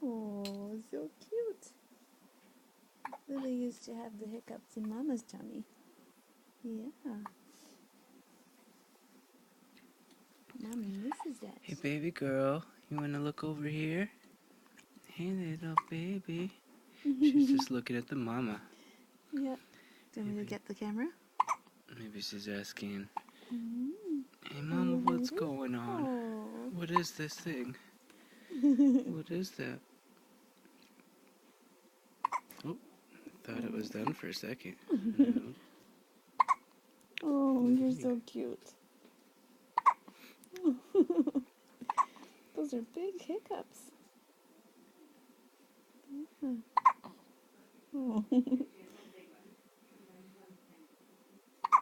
Oh, so cute. Lily used to have the hiccups in Mama's tummy. Yeah. Mommy misses that. Hey, baby girl, you want to look over here? Hey, little baby. She's just looking at the mama. Yep. Do you want me to get the camera? Maybe she's asking, Mm-hmm. hey, Are mama, you what's hungry? going on? Oh. What is this thing? What is that? Oh, thought it was done for a second. No. Oh, you're Yeah. so cute. Those are big hiccups. Oh.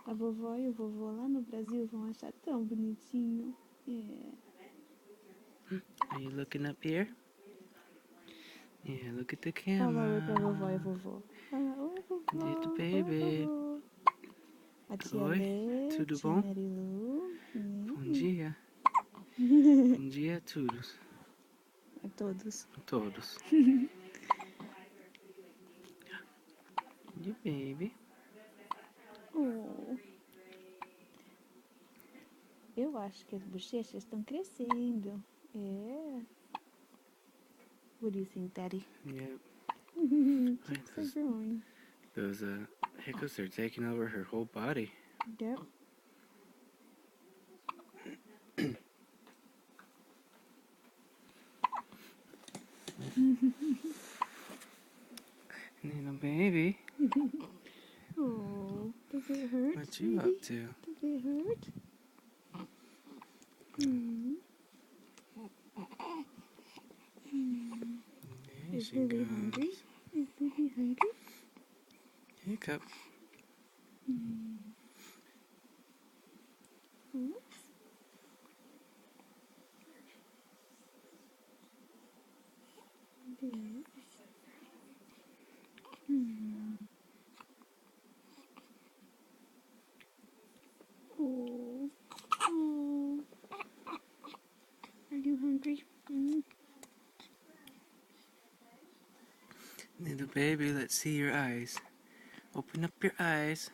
A vovó e o vovô lá no Brasil vão achar tão bonitinho. Yeah. Are you looking up here? Yeah, look at the Fala oi pra vovó e camera. vovô. Fala oi, vovó. Little Oi, baby. vovô. A tia Oi, Lê, tudo tia bom? Marilu. Bom dia. Bom dia a todos. A todos. A todos. You baby. Oh. Eu acho que as bochechas estão crescendo. É. What do you think, Daddy? Yeah. Cheeks are growing. Those hiccups are taking over her whole body. Yep. Little baby. Oh, does it hurt? What you Maybe? up to? Does it hurt? Mm. There Is she Lily hungry? goes. Is Lily hungry? Hiccup. Oops. There. Oh. Oh. Are you hungry? Little baby, let's see your eyes. Open up your eyes.